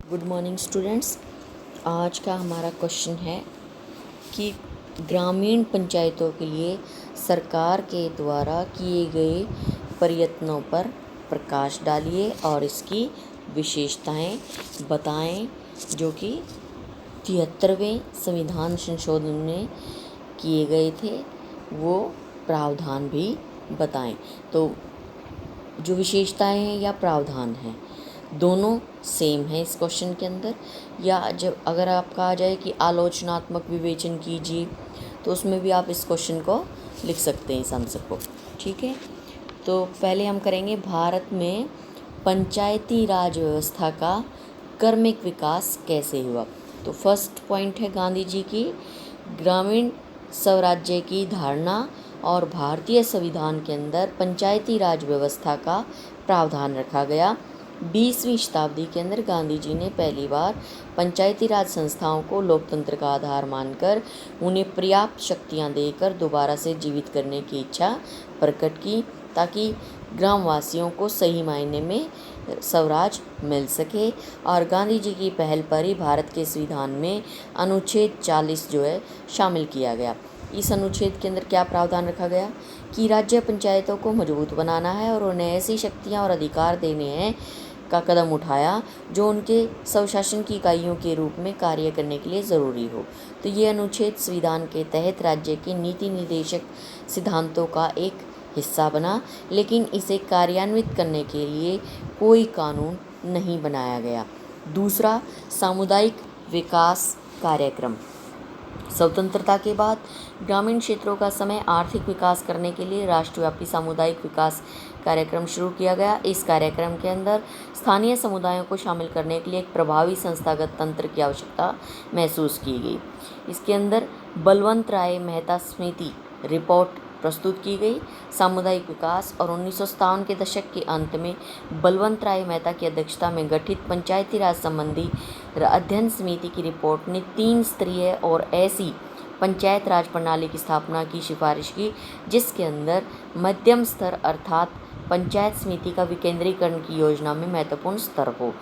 Good morning students. आज का हमारा क्वेश्चन है कि ग्रामीण पंचायतों के लिए सरकार के द्वारा किए गए प्रयत्नों पर प्रकाश डालिए और इसकी विशेषताएं बताएं, जो कि 73वें संविधान संशोधन में किए गए थे। वो प्रावधान भी बताएं। तो जो विशेषताएं हैं या प्रावधान हैं, दोनों सेम है इस क्वेश्चन के अंदर। या जब अगर आपका आ जाए कि आलोचनात्मक विवेचन कीजिए, तो उसमें भी आप इस क्वेश्चन को लिख सकते हैं, इस आंसर को। ठीक है, तो पहले हम करेंगे भारत में पंचायती राज व्यवस्था का क्रमिक विकास कैसे हुआ। तो फर्स्ट पॉइंट है गांधी जी की ग्रामीण स्वराज्य की धारणा और भारतीय संविधान के अंदर पंचायती राज व्यवस्था का प्रावधान रखा गया। 20वीं शताब्दी के अंदर गांधी जी ने पहली बार पंचायती राज संस्थाओं को लोकतंत्र का आधार मानकर उन्हें पर्याप्त शक्तियां देकर दोबारा से जीवित करने की इच्छा प्रकट की, ताकि ग्रामवासियों को सही मायने में स्वराज मिल सके। और गांधी जी की पहल पर ही भारत के संविधान में अनुच्छेद 40 जो है शामिल किया गया। इस अनुच्छेद के अंदर क्या प्रावधान रखा गया कि राज्य पंचायतों को मजबूत बनाना है और उन्हें ऐसी शक्तियां और अधिकार देने हैं का कदम उठाया जो उनके स्वशासन की इकाइयों के रूप में कार्य करने के लिए ज़रूरी हो। तो ये अनुच्छेद संविधान के तहत राज्य के नीति निर्देशक सिद्धांतों का एक हिस्सा बना, लेकिन इसे कार्यान्वित करने के लिए कोई कानून नहीं बनाया गया। दूसरा, सामुदायिक विकास कार्यक्रम। स्वतंत्रता के बाद ग्रामीण क्षेत्रों का समय आर्थिक विकास करने के लिए राष्ट्रव्यापी सामुदायिक विकास कार्यक्रम शुरू किया गया। इस कार्यक्रम के अंदर स्थानीय समुदायों को शामिल करने के लिए एक प्रभावी संस्थागत तंत्र की आवश्यकता महसूस की गई। इसके अंदर बलवंत राय मेहता समिति रिपोर्ट प्रस्तुत की गई। सामुदायिक विकास और 1957 के दशक के अंत में बलवंत राय मेहता की अध्यक्षता में गठित पंचायती राज संबंधी अध्ययन समिति की रिपोर्ट ने 3 स्तरीय और ऐसी पंचायत राज प्रणाली की स्थापना की सिफारिश की जिसके अंदर मध्यम स्तर अर्थात पंचायत समिति का विकेंद्रीकरण की योजना में महत्वपूर्ण स्तर हो।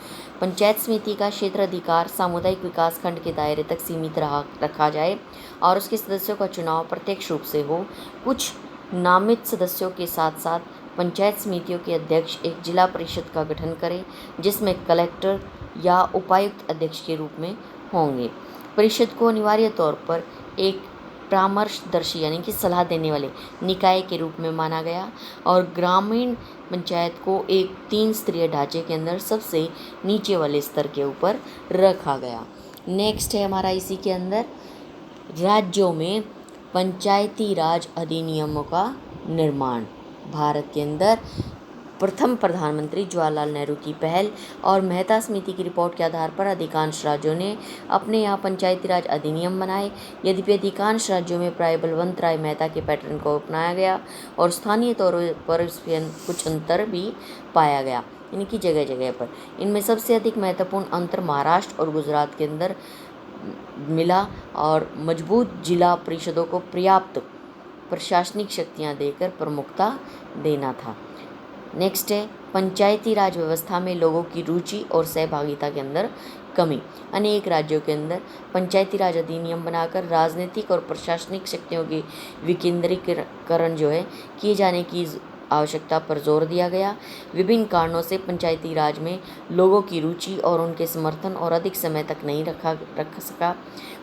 पंचायत समिति का क्षेत्राधिकार सामुदायिक विकास खंड के दायरे तक सीमित रखा जाए और उसके सदस्यों का चुनाव प्रत्यक्ष रूप से हो। कुछ नामित सदस्यों के साथ साथ पंचायत समितियों के अध्यक्ष एक जिला परिषद का गठन करें, जिसमें कलेक्टर या उपायुक्त अध्यक्ष के रूप में होंगे। परिषद को अनिवार्य तौर पर एक परामर्शदर्शी यानी कि सलाह देने वाले निकाय के रूप में माना गया और ग्रामीण पंचायत को एक 3 स्तरीय ढांचे के अंदर सबसे नीचे वाले स्तर के ऊपर रखा गया। नेक्स्ट है हमारा इसी के अंदर राज्यों में पंचायती राज अधिनियमों का निर्माण। भारत के अंदर प्रथम प्रधानमंत्री जवाहरलाल नेहरू की पहल और मेहता समिति की रिपोर्ट के आधार पर अधिकांश राज्यों ने अपने यहाँ पंचायती राज अधिनियम बनाए। यद्यपि अधिकांश राज्यों में प्राय बलवंत राय मेहता के पैटर्न को अपनाया गया और स्थानीय तौर पर कुछ अंतर भी पाया गया, इनकी जगह जगह पर। इनमें सबसे अधिक महत्वपूर्ण अंतर महाराष्ट्र और गुजरात के अंदर मिला और मजबूत जिला परिषदों को पर्याप्त प्रशासनिक शक्तियाँ देकर प्रमुखता देना था। नेक्स्ट है पंचायती राज व्यवस्था में लोगों की रुचि और सहभागिता के अंदर कमी। अनेक राज्यों के अंदर पंचायती राज अधिनियम बनाकर राजनीतिक और प्रशासनिक शक्तियों के विकेंद्रीकरण जो है किए जाने की आवश्यकता पर जोर दिया गया। विभिन्न कारणों से पंचायती राज में लोगों की रुचि और उनके समर्थन और अधिक समय तक नहीं रख सका।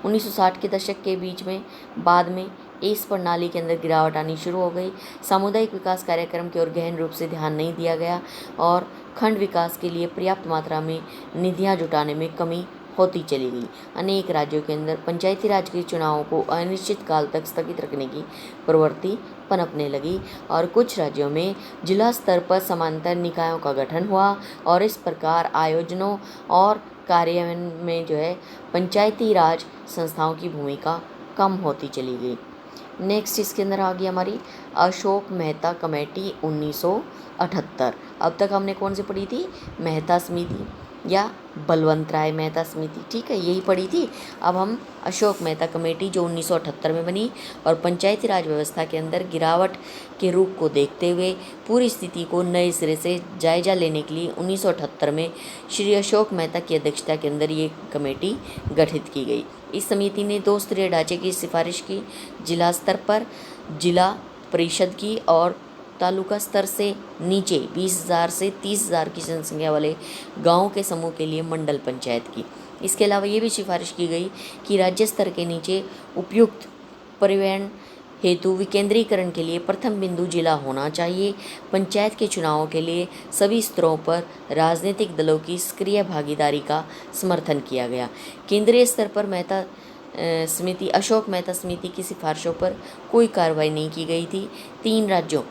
1960 के दशक के बीच में बाद में इस प्रणाली के अंदर गिरावट आनी शुरू हो गई। सामुदायिक विकास कार्यक्रम की ओर गहन रूप से ध्यान नहीं दिया गया और खंड विकास के लिए पर्याप्त मात्रा में निधियां जुटाने में कमी होती चली गई। अनेक राज्यों के अंदर पंचायती राज के चुनावों को अनिश्चित काल तक स्थगित रखने की प्रवृत्ति पनपने लगी और कुछ राज्यों में जिला स्तर पर समांतर निकायों का गठन हुआ और इस प्रकार आयोजनों और कार्यान्वयन में जो है पंचायती राज संस्थाओं की भूमिका कम होती चली गई। नेक्स्ट इसके अंदर आ गई हमारी अशोक मेहता कमेटी 1978। अब तक हमने कौन सी पढ़ी थी? मेहता समिति, या बलवंत राय मेहता समिति, ठीक है, यही पड़ी थी। अब हम अशोक मेहता कमेटी जो 1978 में बनी और पंचायती राज व्यवस्था के अंदर गिरावट के रूप को देखते हुए पूरी स्थिति को नए सिरे से जायजा लेने के लिए 1978 में श्री अशोक मेहता की अध्यक्षता के अंदर ये कमेटी गठित की गई। इस समिति ने 2 स्तरीय ढांचे की सिफारिश की, जिला स्तर पर जिला परिषद की और तालुका स्तर से नीचे 20,000 से 30,000 की जनसंख्या वाले गाँव के समूह के लिए मंडल पंचायत की। इसके अलावा ये भी सिफारिश की गई कि राज्य स्तर के नीचे उपयुक्त परिवहन हेतु विकेंद्रीकरण के लिए प्रथम बिंदु जिला होना चाहिए। पंचायत के चुनावों के लिए सभी स्तरों पर राजनीतिक दलों की सक्रिय भागीदारी का समर्थन किया गया। केंद्रीय स्तर पर समिति अशोक मेहता समिति की सिफारिशों पर कोई कार्रवाई नहीं की गई थी। 3 राज्यों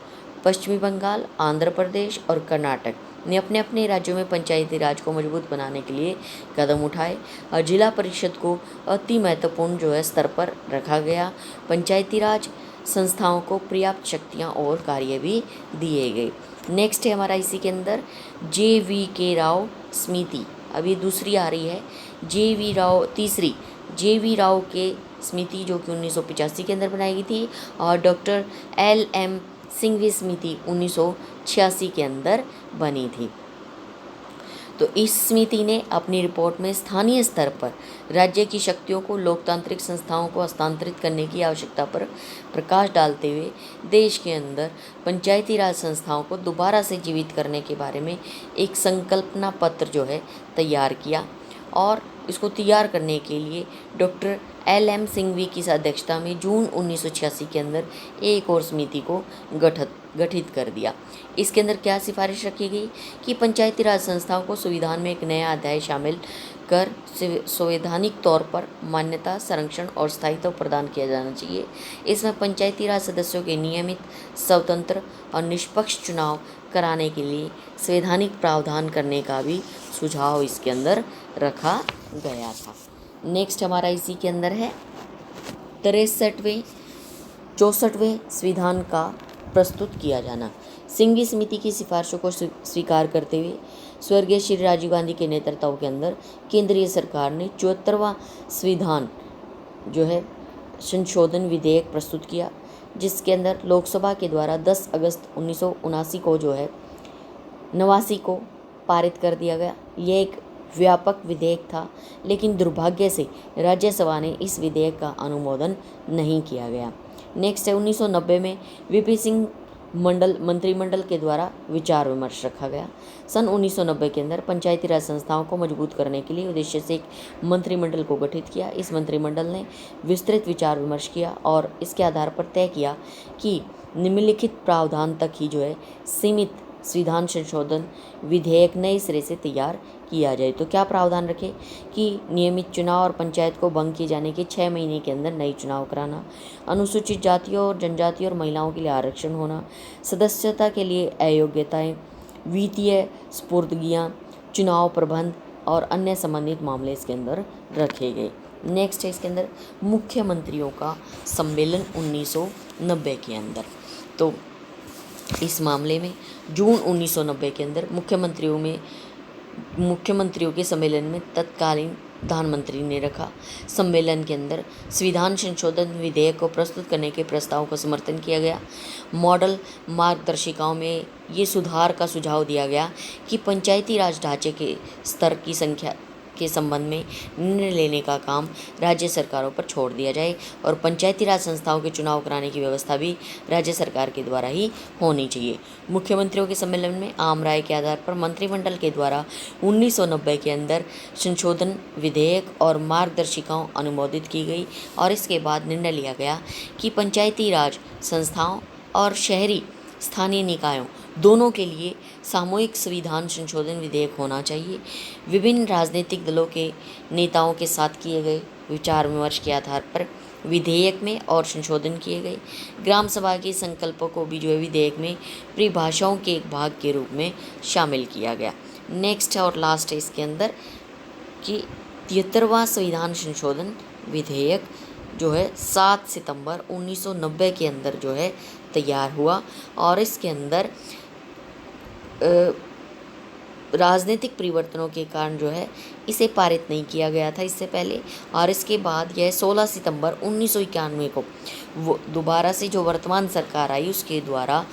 पश्चिमी बंगाल, आंध्र प्रदेश और कर्नाटक ने अपने अपने राज्यों में पंचायती राज को मजबूत बनाने के लिए कदम उठाए और जिला परिषद को अति महत्वपूर्ण स्तर पर रखा गया। पंचायती राज संस्थाओं को पर्याप्त शक्तियां और कार्य भी दिए गए। नेक्स्ट है हमारा इसी के अंदर JVK राव समिति, अभी दूसरी आ रही है तीसरी JV राव के समिति जो कि 1985 के अंदर बनाई गई थी और डॉक्टर LM सिंघवी समिति 1986 के अंदर बनी थी। तो इस समिति ने अपनी रिपोर्ट में स्थानीय स्तर पर राज्य की शक्तियों को लोकतांत्रिक संस्थाओं को हस्तांतरित करने की आवश्यकता पर प्रकाश डालते हुए देश के अंदर पंचायती राज संस्थाओं को दोबारा से जीवित करने के बारे में एक संकल्पना पत्र तैयार किया और इसको तैयार करने के लिए डॉक्टर LM सिंघवी की अध्यक्षता में जून 1986 के अंदर एक और समिति को गठित कर दिया। इसके अंदर क्या सिफारिश रखी गई कि पंचायती राज संस्थाओं को संविधान में एक नया अध्याय शामिल कर संवैधानिक तौर पर मान्यता, संरक्षण और स्थायित्व प्रदान किया जाना चाहिए। इसमें पंचायती राज सदस्यों के नियमित, स्वतंत्र और निष्पक्ष चुनाव कराने के लिए संवैधानिक प्रावधान करने का भी सुझाव इसके अंदर रखा गया था। नेक्स्ट हमारा इसी के अंदर है 64वें संविधान का प्रस्तुत किया जाना। सिंघवी समिति की सिफारिशों को स्वीकार करते हुए स्वर्गीय श्री राजीव गांधी के नेतृत्व के अंदर केंद्रीय सरकार ने 74वां संविधान संशोधन विधेयक प्रस्तुत किया, जिसके अंदर लोकसभा के द्वारा 10 अगस्त 1979 को 89 को पारित कर दिया गया। यह एक व्यापक विधेयक था, लेकिन दुर्भाग्य से राज्यसभा ने इस विधेयक का अनुमोदन नहीं किया गया। नेक्स्ट है 1990 में VP सिंह मंत्रिमंडल के द्वारा विचार विमर्श रखा गया। सन 1990 के अंदर पंचायती राज संस्थाओं को मजबूत करने के लिए उद्देश्य से एक मंत्रिमंडल को गठित किया। इस मंत्रिमंडल ने विस्तृत विचार विमर्श किया और इसके आधार पर तय किया कि निम्नलिखित प्रावधान तक ही सीमित संविधान संशोधन विधेयक नए सिरे से तैयार किया जाए। तो क्या प्रावधान रखे कि नियमित चुनाव और पंचायत को भंग किए जाने के 6 महीने के अंदर नई चुनाव कराना, अनुसूचित जातियों और जनजातियों और महिलाओं के लिए आरक्षण होना, सदस्यता के लिए अयोग्यताएं, वित्तीय स्पुर्दगियाँ, चुनाव प्रबंध और अन्य संबंधित मामले इसके अंदर रखे गए। नेक्स्ट है इसके अंदर मुख्यमंत्रियों का सम्मेलन 1990 के अंदर। तो इस मामले में जून 1990 के अंदर मुख्यमंत्रियों के सम्मेलन में तत्कालीन प्रधानमंत्री ने रखा। सम्मेलन के अंदर संविधान संशोधन विधेयक को प्रस्तुत करने के प्रस्ताव का समर्थन किया गया। मॉडल मार्गदर्शिकाओं में ये सुधार का सुझाव दिया गया कि पंचायती राज ढांचे के स्तर की संख्या के संबंध में निर्णय लेने का काम राज्य सरकारों पर छोड़ दिया जाए और पंचायती राज संस्थाओं के चुनाव कराने की व्यवस्था भी राज्य सरकार के द्वारा ही होनी चाहिए। मुख्यमंत्रियों के सम्मेलन में आम राय के आधार पर मंत्रिमंडल के द्वारा 1990 के अंदर संशोधन विधेयक और मार्गदर्शिकाओं अनुमोदित की गई और इसके बाद निर्णय लिया गया कि पंचायती राज संस्थाओं और शहरी स्थानीय निकायों दोनों के लिए सामूहिक संविधान संशोधन विधेयक होना चाहिए। विभिन्न राजनीतिक दलों के नेताओं के साथ किए गए विचार विमर्श के आधार पर विधेयक में और संशोधन किए गए। ग्राम सभा के संकल्पों को भी विधेयक में परिभाषाओं के एक भाग के रूप में शामिल किया गया। नेक्स्ट और लास्ट है इसके अंदर कि 73वां संविधान संशोधन विधेयक 7 सितंबर 1990 के अंदर तैयार हुआ और इसके अंदर राजनीतिक परिवर्तनों के कारण जो है इसे पारित नहीं किया गया था इससे पहले। और इसके बाद यह 16 सितंबर 1991 को वो दोबारा से जो वर्तमान सरकार आई उसके द्वारा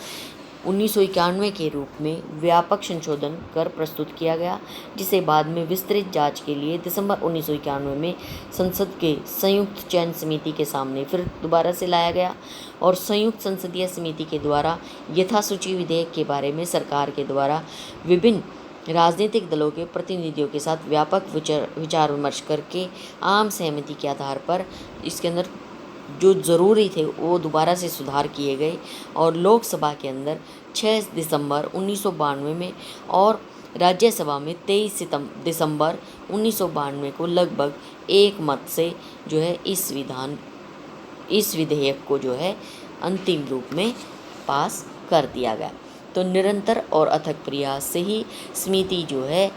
1991 के रूप में व्यापक संशोधन कर प्रस्तुत किया गया, जिसे बाद में विस्तृत जांच के लिए दिसंबर 1991 में संसद के संयुक्त चयन समिति के सामने फिर दोबारा से लाया गया। और संयुक्त संसदीय समिति के द्वारा यथासूची विधेयक के बारे में सरकार के द्वारा विभिन्न राजनीतिक दलों के प्रतिनिधियों के साथ व्यापक विचार विमर्श करके आम सहमति के आधार पर इसके अंदर जो ज़रूरी थे वो दोबारा से सुधार किए गए। और लोकसभा के अंदर 6 दिसंबर 1992 में और राज्यसभा में 23 दिसंबर 1992 को लगभग एक मत से जो है इस विधेयक को जो है अंतिम रूप में पास कर दिया गया। तो निरंतर और अथक प्रयास से ही समिति जो है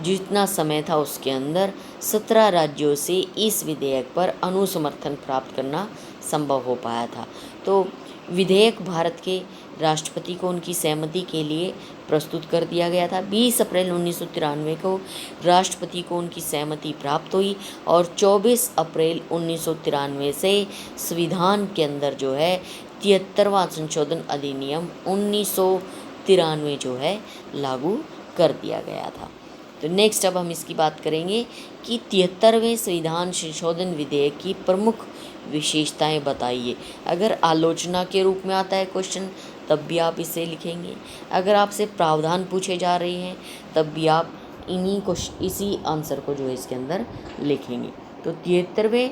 जितना समय था उसके अंदर 17 राज्यों से इस विधेयक पर अनुसमर्थन प्राप्त करना संभव हो पाया था। तो विधेयक भारत के राष्ट्रपति को उनकी सहमति के लिए प्रस्तुत कर दिया गया था। 20 अप्रैल 1993 को राष्ट्रपति को उनकी सहमति प्राप्त हुई और 24 अप्रैल 1993 से संविधान के अंदर जो है 73वां संशोधन अधिनियम 1993 जो है लागू कर दिया गया था। तो नेक्स्ट अब हम इसकी बात करेंगे कि 73वें संविधान संशोधन विधेयक की प्रमुख विशेषताएं बताइए। अगर आलोचना के रूप में आता है क्वेश्चन तब भी आप इसे लिखेंगे, अगर आपसे प्रावधान पूछे जा रहे हैं तब भी आप इसी आंसर को जो है इसके अंदर लिखेंगे। तो 73वें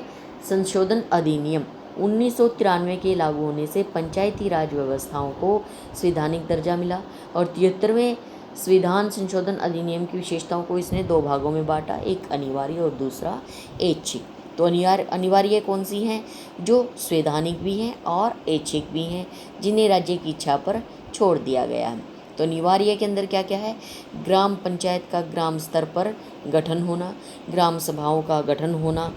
संशोधन अधिनियम 1993 के लागू होने से पंचायती राज व्यवस्थाओं को संवैधानिक दर्जा मिला। और 73वें संविधान संशोधन अधिनियम की विशेषताओं को इसने दो भागों में बांटा, एक अनिवार्य और दूसरा ऐच्छिक। तो अनिवार्य कौन सी हैं? जो संवैधानिक भी हैं और ऐच्छिक भी हैं, जिन्हें राज्य की इच्छा पर छोड़ दिया गया है। तो अनिवार्य के अंदर क्या क्या है? ग्राम पंचायत का ग्राम स्तर पर गठन होना, ग्राम सभाओं का गठन होना,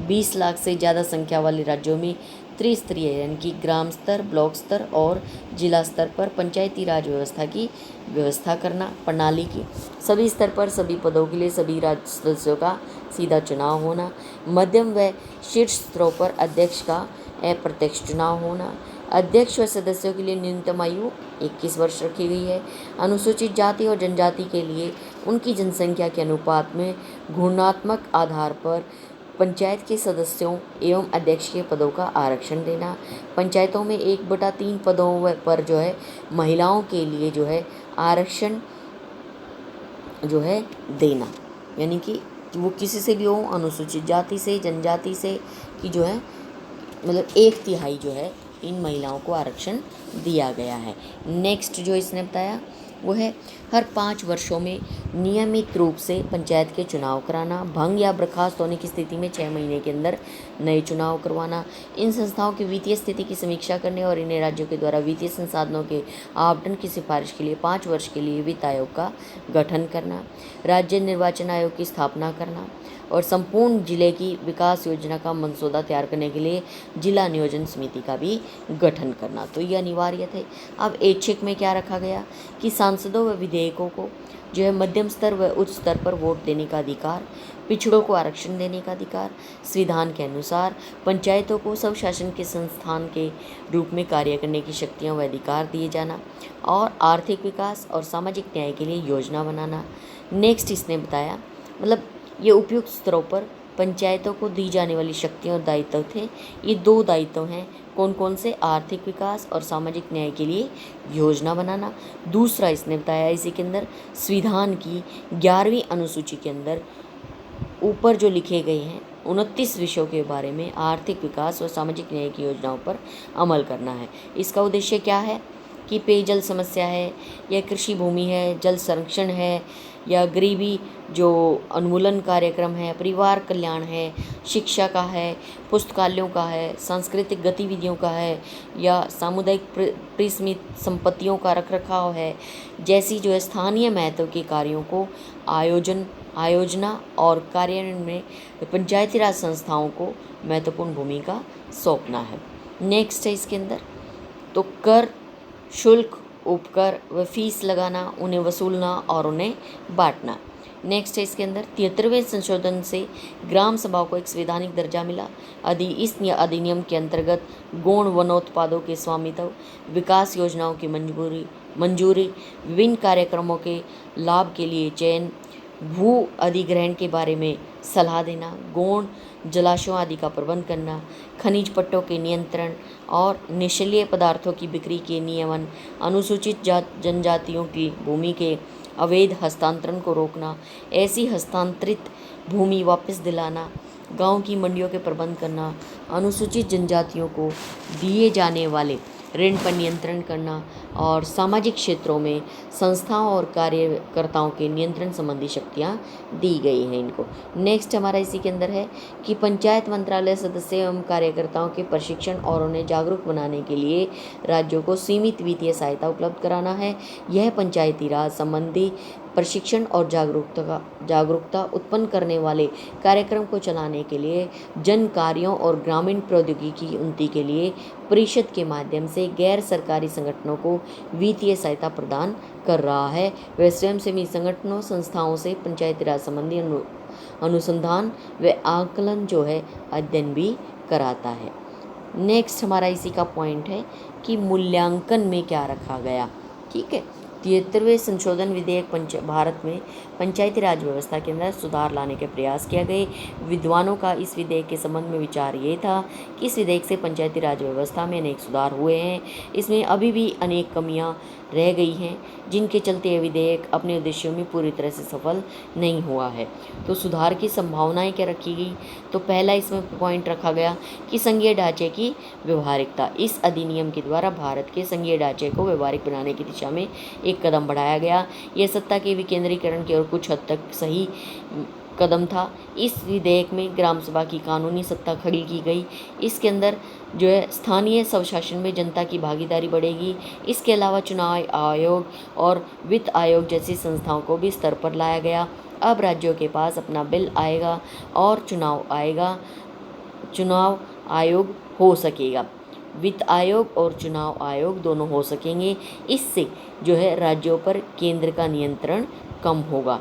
20 लाख से ज़्यादा संख्या वाले राज्यों में त्रिस्तरीय यानी कि ग्राम स्तर, ब्लॉक स्तर और जिला स्तर पर पंचायती राज व्यवस्था की व्यवस्था करना, प्रणाली की सभी स्तर पर सभी पदों के लिए सभी राज्य सदस्यों का सीधा चुनाव होना, मध्यम व शीर्ष स्तरों पर अध्यक्ष का अप्रत्यक्ष चुनाव होना, अध्यक्ष व सदस्यों के लिए न्यूनतम आयु 21 वर्ष रखी गई है। अनुसूचित जाति और जनजाति के लिए उनकी जनसंख्या के अनुपात में गुणात्मक आधार पर पंचायत के सदस्यों एवं अध्यक्ष के पदों का आरक्षण देना, पंचायतों में 1/3 पदों पर जो है महिलाओं के लिए जो है आरक्षण जो है देना, यानी कि वो किसी से भी हो, अनुसूचित जाति से, जनजाति से, कि जो है मतलब 1/3 जो है इन महिलाओं को आरक्षण दिया गया है। नेक्स्ट जो इसने बताया वो है हर 5 वर्षों में नियमित रूप से पंचायत के चुनाव कराना, भंग या बर्खास्त होने की स्थिति में 6 महीने के अंदर नए चुनाव करवाना, इन संस्थाओं की वित्तीय स्थिति की समीक्षा करने और इन्हें राज्यों के द्वारा वित्तीय संसाधनों के आवंटन की सिफारिश के लिए 5 वर्ष के लिए वित्त आयोग का गठन करना, राज्य निर्वाचन आयोग की स्थापना करना और संपूर्ण जिले की विकास योजना का मसौदा तैयार करने के लिए जिला नियोजन समिति का भी गठन करना। तो ये अनिवार्य थे। अब ऐच्छिक में क्या रखा गया कि सांसदों व विधेयकों को जो है मध्यम स्तर व उच्च स्तर पर वोट देने का अधिकार, पिछड़ों को आरक्षण देने का अधिकार, संविधान के अनुसार पंचायतों को स्वशासन के संस्थान के रूप में कार्य करने की शक्तियाँ व अधिकार दिए जाना और आर्थिक विकास और सामाजिक न्याय के लिए योजना बनाना। नेक्स्ट इसने बताया मतलब ये उपयुक्त स्तरों पर पंचायतों को दी जाने वाली शक्तियाँ और दायित्व थे। ये 2 दायित्व हैं, कौन कौन से? आर्थिक विकास और सामाजिक न्याय के लिए योजना बनाना। दूसरा इसने बताया इसी के अंदर संविधान की 11वीं अनुसूची के अंदर ऊपर जो लिखे गए हैं 29 विषयों के बारे में आर्थिक विकास और सामाजिक न्याय की योजनाओं पर अमल करना है। इसका उद्देश्य क्या है कि पेयजल समस्या है या कृषि भूमि है, जल संरक्षण है या गरीबी जो उन्मूलन कार्यक्रम है, परिवार कल्याण है, शिक्षा का है, पुस्तकालयों का है, सांस्कृतिक गतिविधियों का है या सामुदायिक परिसमित संपत्तियों का रखरखाव है, जैसी जो है स्थानीय महत्व के कार्यों को आयोजना और कार्यान्वयन में पंचायती राज संस्थाओं को महत्वपूर्ण भूमिका सौंपना है। नेक्स्ट है इसके अंदर तो कर, शुल्क, उपकर व फीस लगाना, उन्हें वसूलना और उन्हें बांटना। नेक्स्ट है इसके अंदर 73वें संशोधन से ग्राम सभाओं को एक संवैधानिक दर्जा मिला। इस अधिनियम के अंतर्गत गौण वनोत्पादों के स्वामित्व, विकास योजनाओं की मंजूरी, विभिन्न कार्यक्रमों के लाभ के लिए चयन, भू अधिग्रहण के बारे में सलाह देना, गौण जलाशयों आदि का प्रबंध करना, खनिज पट्टों के नियंत्रण और नशीले पदार्थों की बिक्री के नियमन, अनुसूचित जनजातियों की भूमि के अवैध हस्तांतरण को रोकना, ऐसी हस्तांतरित भूमि वापस दिलाना, गांव की मंडियों के प्रबंध करना, अनुसूचित जनजातियों को दिए जाने वाले ऋण पर नियंत्रण करना और सामाजिक क्षेत्रों में संस्थाओं और कार्यकर्ताओं के नियंत्रण संबंधी शक्तियाँ दी गई हैं इनको। नेक्स्ट हमारा इसी के अंदर है कि पंचायत मंत्रालय सदस्य एवं कार्यकर्ताओं के प्रशिक्षण और उन्हें जागरूक बनाने के लिए राज्यों को सीमित वित्तीय सहायता उपलब्ध कराना है। यह पंचायती राज संबंधी प्रशिक्षण और जागरूकता उत्पन्न करने वाले कार्यक्रम को चलाने के लिए जन कार्यों और ग्रामीण प्रौद्योगिकी उन्नति के लिए परिषद के माध्यम से गैर सरकारी संगठनों को वित्तीय सहायता प्रदान कर रहा है। वह स्वयंसेवी संगठनों संस्थाओं से पंचायती राज संबंधी अनुसंधान व आकलन जो है अध्ययन भी कराता है। नेक्स्ट हमारा इसी का पॉइंट है कि मूल्यांकन में क्या रखा गया। ठीक है, 73वें संशोधन विधेयक भारत में पंचायती राज व्यवस्था के अंदर सुधार लाने के प्रयास किया गए। विद्वानों का इस विधेयक के संबंध में विचार ये था कि इस विधेयक से पंचायती राज व्यवस्था में अनेक सुधार हुए हैं। इसमें अभी भी अनेक कमियां रह गई हैं, जिनके चलते यह विधेयक अपने उद्देश्यों में पूरी तरह से सफल नहीं हुआ है। तो सुधार की संभावनाएं क्या रखी गई, तो पहला इसमें पॉइंट रखा गया कि संघीय ढांचे की व्यवहारिकता। इस अधिनियम के द्वारा भारत के संघीय ढांचे को व्यवहारिक बनाने की दिशा में एक कदम बढ़ाया गया। यह सत्ता के विकेंद्रीकरण की ओर कुछ हद तक सही कदम था। इस विधेयक में ग्राम सभा की कानूनी सत्ता खड़ी की गई। इसके अंदर जो है स्थानीय स्वशासन में जनता की भागीदारी बढ़ेगी। इसके अलावा चुनाव आयोग और वित्त आयोग जैसी संस्थाओं को भी स्तर पर लाया गया। अब राज्यों के पास अपना बिल आएगा और चुनाव आयोग हो सकेगा। वित्त आयोग और चुनाव आयोग दोनों हो सकेंगे। इससे जो है राज्यों पर केंद्र का नियंत्रण कम होगा।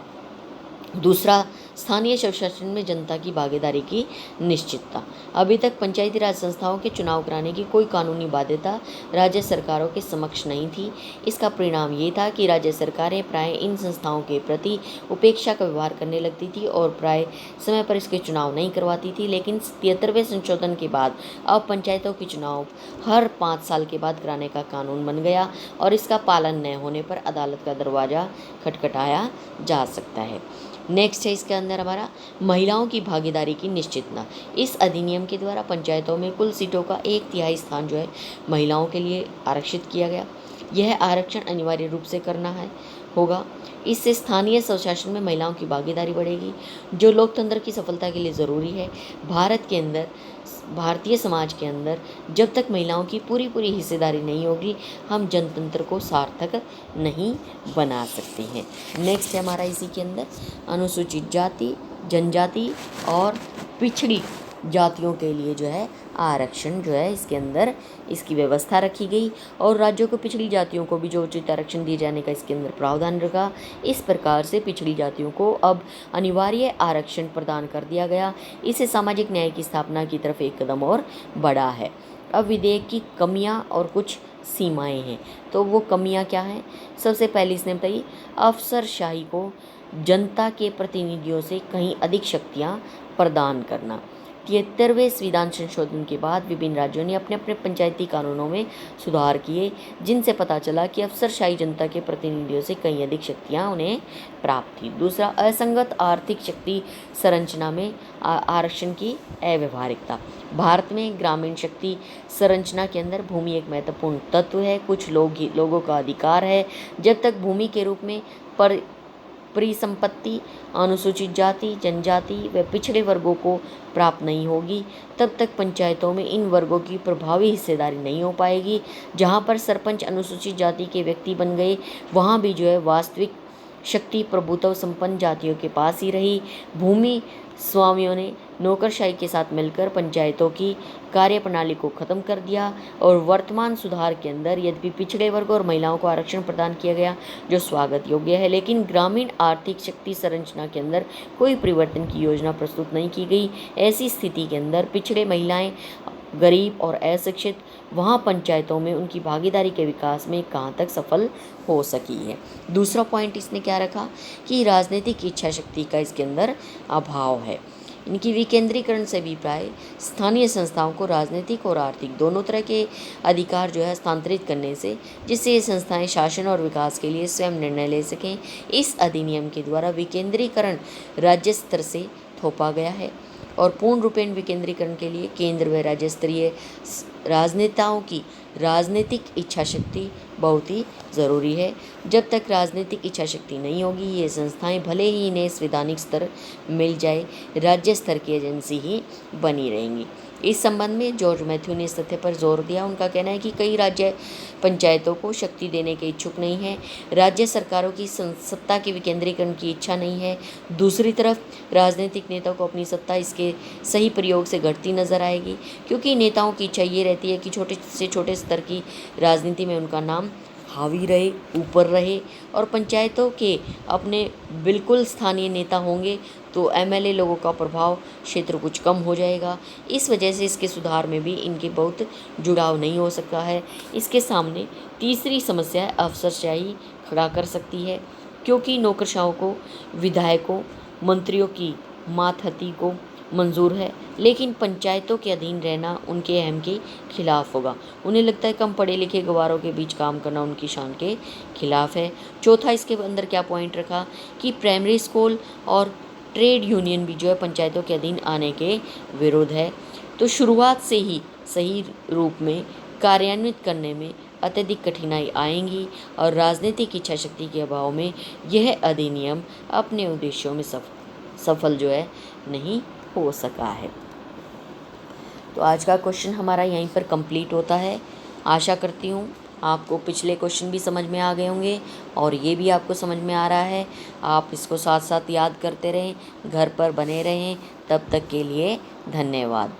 दूसरा, स्थानीय स्वशासन में जनता की भागीदारी की निश्चितता। अभी तक पंचायती राज संस्थाओं के चुनाव कराने की कोई कानूनी बाध्यता राज्य सरकारों के समक्ष नहीं थी। इसका परिणाम ये था कि राज्य सरकारें प्राय इन संस्थाओं के प्रति उपेक्षा का व्यवहार करने लगती थी और प्राय समय पर इसके चुनाव नहीं करवाती थी। लेकिन 73वें संशोधन के बाद अब पंचायतों के चुनाव हर 5 साल के बाद कराने का कानून बन गया और इसका पालन न होने पर अदालत का दरवाज़ा खटखटाया जा सकता है। नेक्स्ट है इसके अंदर हमारा महिलाओं की भागीदारी की निश्चितता। इस अधिनियम के द्वारा पंचायतों में कुल सीटों का 1/3 स्थान जो है महिलाओं के लिए आरक्षित किया गया। यह आरक्षण अनिवार्य रूप से करना होगा। इससे स्थानीय स्वशासन में महिलाओं की भागीदारी बढ़ेगी, जो लोकतंत्र की सफलता के लिए ज़रूरी है। भारतीय समाज के अंदर जब तक महिलाओं की पूरी हिस्सेदारी नहीं होगी, हम जनतंत्र को सार्थक नहीं बना सकते हैं। नेक्स्ट है हमारा इसी के अंदर अनुसूचित जाति, जनजाति और पिछड़ी जातियों के लिए जो है आरक्षण जो है इसके अंदर इसकी व्यवस्था रखी गई और राज्यों को पिछड़ी जातियों को भी जो उचित आरक्षण दिए जाने का इसके अंदर प्रावधान रखा। इस प्रकार से पिछड़ी जातियों को अब अनिवार्य आरक्षण प्रदान कर दिया गया। इससे सामाजिक न्याय की स्थापना की तरफ एक कदम और बढ़ा है। अब विधेयक की कमियां और कुछ सीमाएं हैं, तो वो कमियां क्या हैं? सबसे पहले इसने बताई अफसरशाही को जनता के प्रतिनिधियों से कहीं अधिक शक्तियाँ प्रदान करना। 73वें संविधान संशोधन के बाद विभिन्न राज्यों ने अपने अपने पंचायती कानूनों में सुधार किए, जिनसे पता चला कि अफसरशाही जनता के प्रतिनिधियों से कहीं अधिक शक्तियां उन्हें प्राप्त थी। दूसरा, असंगत आर्थिक शक्ति संरचना में आरक्षण की अव्यावहारिकता। भारत में ग्रामीण शक्ति संरचना के अंदर भूमि एक महत्वपूर्ण तत्व है। कुछ लोगों का अधिकार है। जब तक भूमि के रूप में परिसंपत्ति अनुसूचित जाति, जनजाति व पिछड़े वर्गों को प्राप्त नहीं होगी, तब तक पंचायतों में इन वर्गों की प्रभावी हिस्सेदारी नहीं हो पाएगी। जहां पर सरपंच अनुसूचित जाति के व्यक्ति बन गए, वहां भी जो है वास्तविक शक्ति प्रभुत्व संपन्न जातियों के पास ही रही। भूमि स्वामियों ने नौकरशाही के साथ मिलकर पंचायतों की कार्यप्रणाली को खत्म कर दिया और वर्तमान सुधार के अंदर यद्यपि पिछड़े वर्ग और महिलाओं को आरक्षण प्रदान किया गया जो स्वागत योग्य है, लेकिन ग्रामीण आर्थिक शक्ति संरचना के अंदर कोई परिवर्तन की योजना प्रस्तुत नहीं की गई। ऐसी स्थिति के अंदर पिछड़े, महिलाएं, गरीब और अशिक्षित वहाँ पंचायतों में उनकी भागीदारी के विकास में कहाँ तक सफल हो सकी है। दूसरा पॉइंट इसने क्या रखा कि राजनीतिक इच्छा शक्ति का इसके अंदर अभाव है। इनकी विकेंद्रीकरण से अभिप्राय स्थानीय संस्थाओं को राजनीतिक और आर्थिक दोनों तरह के अधिकार जो है हस्तांतरित करने से, जिससे ये संस्थाएं शासन और विकास के लिए स्वयं निर्णय ले सकें। इस अधिनियम के द्वारा विकेंद्रीकरण राज्य स्तर से थोपा गया है और पूर्ण रूपेण विकेंद्रीकरण के लिए केंद्र व राज्य स्तरीय राजनेताओं की राजनीतिक इच्छा शक्ति बहुत ही ज़रूरी है। जब तक राजनीतिक इच्छा शक्ति नहीं होगी, ये संस्थाएं भले ही इन्हें संवैधानिक स्तर मिल जाए, राज्य स्तर की एजेंसी ही बनी रहेंगी। इस संबंध में जॉर्ज मैथ्यू ने इस तथ्य पर जोर दिया। उनका कहना है कि कई राज्य पंचायतों को शक्ति देने के इच्छुक नहीं है। राज्य सरकारों की सत्ता के विकेंद्रीकरण की इच्छा नहीं है। दूसरी तरफ राजनीतिक नेताओं को अपनी सत्ता इसके सही प्रयोग से घटती नजर आएगी, क्योंकि नेताओं की इच्छा ये रहती है कि छोटे से छोटे स्तर की राजनीति में उनका नाम हावी रहे, ऊपर रहे, और पंचायतों के अपने बिल्कुल स्थानीय नेता होंगे तो एमएलए लोगों का प्रभाव क्षेत्र कुछ कम हो जाएगा। इस वजह से इसके सुधार में भी इनके बहुत जुड़ाव नहीं हो सकता है। इसके सामने तीसरी समस्या अफसरशाही खड़ा कर सकती है, क्योंकि नौकरशाहों को विधायकों, मंत्रियों की मातहती को मंजूर है, लेकिन पंचायतों के अधीन रहना उनके अहम के खिलाफ होगा। उन्हें लगता है कम पढ़े लिखे गवारों के बीच काम करना उनकी शान के खिलाफ है। चौथा इसके अंदर क्या पॉइंट रखा कि प्राइमरी स्कूल और ट्रेड यूनियन भी जो है पंचायतों के अधीन आने के विरोध है। तो शुरुआत से ही सही रूप में कार्यान्वित करने में अत्यधिक कठिनाई आएंगी और राजनीतिक इच्छा शक्ति के अभाव में यह अधिनियम अपने उद्देश्यों में सफल जो है नहीं हो सका है। तो आज का क्वेश्चन हमारा यहीं पर कंप्लीट होता है। आशा करती हूँ आपको पिछले क्वेश्चन भी समझ में आ गए होंगे और ये भी आपको समझ में आ रहा है। आप इसको साथ साथ याद करते रहें, घर पर बने रहें। तब तक के लिए धन्यवाद।